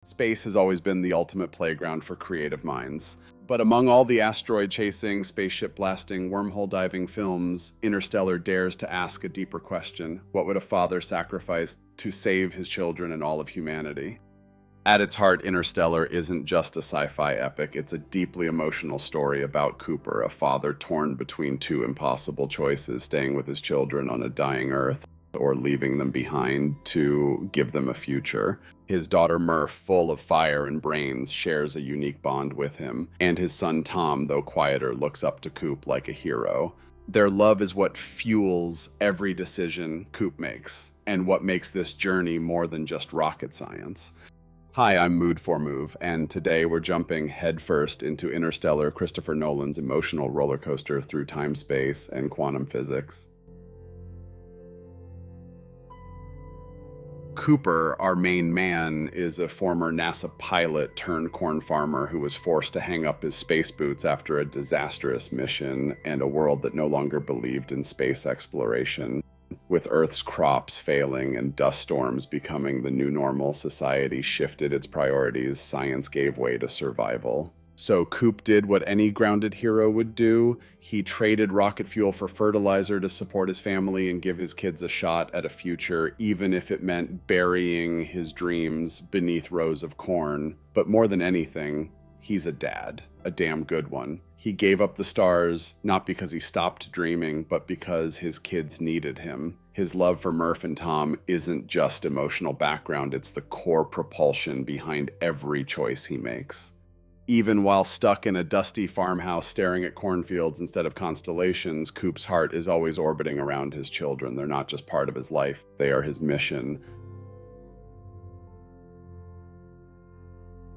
Space has always been the ultimate playground for creative minds. But among all the asteroid chasing, spaceship blasting, wormhole diving films, Interstellar dares to ask a deeper question. What would a father sacrifice to save his children and all of humanity? At its heart, Interstellar isn't just a sci-fi epic, it's a deeply emotional story about Cooper, a father torn between two impossible choices, staying with his children on a dying Earth or leaving them behind to give them a future. His daughter Murph, full of fire and brains, shares a unique bond with him, and his son Tom, though quieter, looks up to Coop like a hero. Their love is what fuels every decision Coop makes, and what makes this journey more than just rocket science. Hi, I'm MoodforMove, and today we're jumping headfirst into Interstellar, Christopher Nolan's emotional roller coaster through time, space, and quantum physics. Cooper, our main man, is a former NASA pilot turned corn farmer who was forced to hang up his space boots after a disastrous mission and a world that no longer believed in space exploration. With Earth's crops failing and dust storms becoming the new normal, society shifted its priorities, science gave way to survival. So Coop did what any grounded hero would do. He traded rocket fuel for fertilizer to support his family and give his kids a shot at a future, even if it meant burying his dreams beneath rows of corn. But more than anything, he's a dad, a damn good one. He gave up the stars, not because he stopped dreaming, but because his kids needed him. His love for Murph and Tom isn't just emotional background, it's the core propulsion behind every choice he makes. Even while stuck in a dusty farmhouse staring at cornfields instead of constellations, Coop's heart is always orbiting around his children. They're not just part of his life, they are his mission.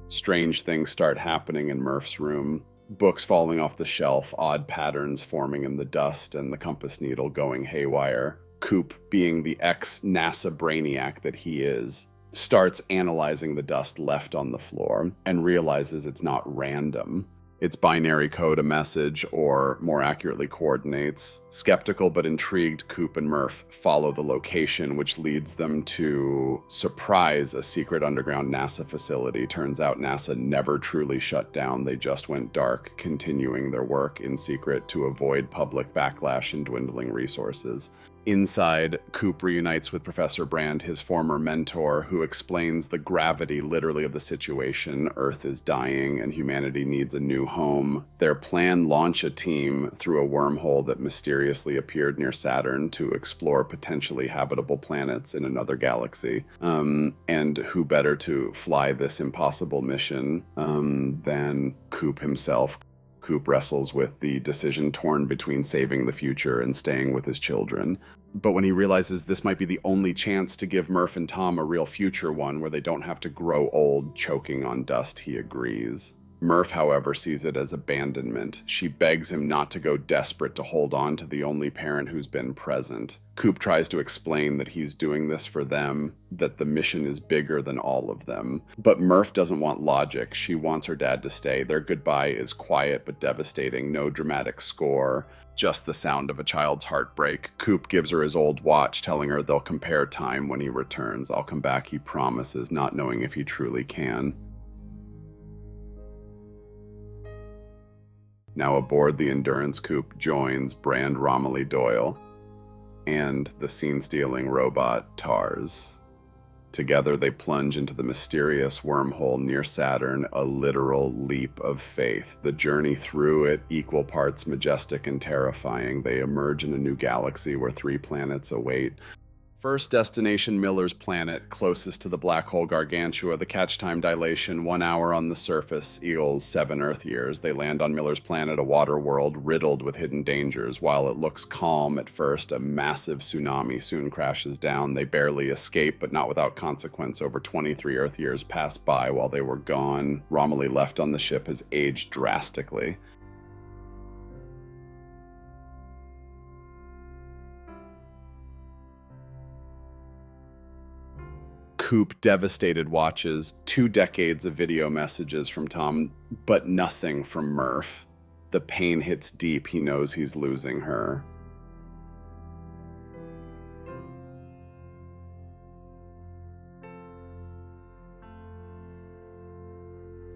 Strange things start happening in Murph's room. Books falling off the shelf, odd patterns forming in the dust, and the compass needle going haywire. Coop, being the ex-NASA brainiac that he is, starts analyzing the dust left on the floor and realizes it's not random. It's binary code, a message, or more accurately, coordinates. Skeptical but intrigued, Coop and Murph follow the location, which leads them to surprise a secret underground NASA facility. Turns out NASA never truly shut down, they just went dark, continuing their work in secret to avoid public backlash and dwindling resources. Inside, Coop reunites with Professor Brand, his former mentor, who explains the gravity literally of the situation. Earth is dying and humanity needs a new home. Their plan: launch a team through a wormhole that mysteriously appeared near Saturn to explore potentially habitable planets in another galaxy. And who better to fly this impossible mission than Coop himself? Coop wrestles with the decision torn between saving the future and staying with his children. But when he realizes this might be the only chance to give Murph and Tom a real future, one where they don't have to grow old choking on dust, he agrees. Murph, however, sees it as abandonment. She begs him not to go desperate to hold on to the only parent who's been present. Coop tries to explain that he's doing this for them, that the mission is bigger than all of them. But Murph doesn't want logic. She wants her dad to stay. Their goodbye is quiet but devastating. No dramatic score, just the sound of a child's heartbreak. Coop gives her his old watch, telling her they'll compare time when he returns. I'll come back, he promises, not knowing if he truly can. Now aboard the Endurance, Coop joins Brand Romilly Doyle and the scene-stealing robot TARS. Together they plunge into the mysterious wormhole near Saturn, a literal leap of faith. The journey through it, equal parts majestic and terrifying. They emerge in a new galaxy where 3 planets await. First destination, Miller's planet, closest to the black hole Gargantua. The catch time dilation, 1 hour on the surface, equals 7 Earth years. They land on Miller's planet, a water world riddled with hidden dangers. While it looks calm at first, a massive tsunami soon crashes down. They barely escape, but not without consequence. Over 23 Earth years pass by while they were gone. Romilly, left on the ship, has aged drastically. Coop, devastated, watches 2 decades of video messages from Tom, but nothing from Murph. The pain hits deep. He knows he's losing her.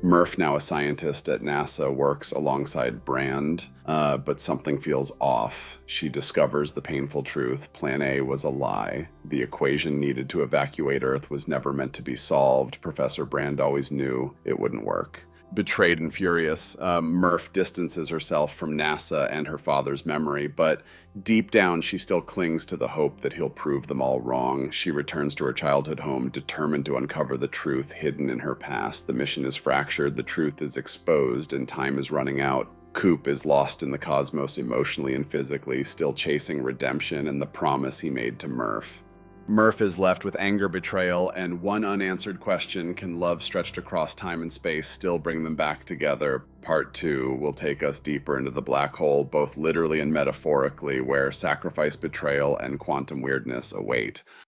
Murph, now a scientist at NASA, works alongside Brand, but something feels off. She discovers the painful truth. Plan A was a lie. The equation needed to evacuate Earth was never meant to be solved. Professor Brand always knew it wouldn't work. Betrayed and furious, Murph distances herself from NASA and her father's memory, but deep down she still clings to the hope that he'll prove them all wrong. She returns to her childhood home, determined to uncover the truth hidden in her past. The mission is fractured, the truth is exposed, and time is running out. Coop is lost in the cosmos emotionally and physically, still chasing redemption and the promise he made to Murph. Murph is left with anger, betrayal, and one unanswered question: can love stretched across time and space still bring them back together? Part 2 will take us deeper into the black hole, both literally and metaphorically, where sacrifice, betrayal, and quantum weirdness await.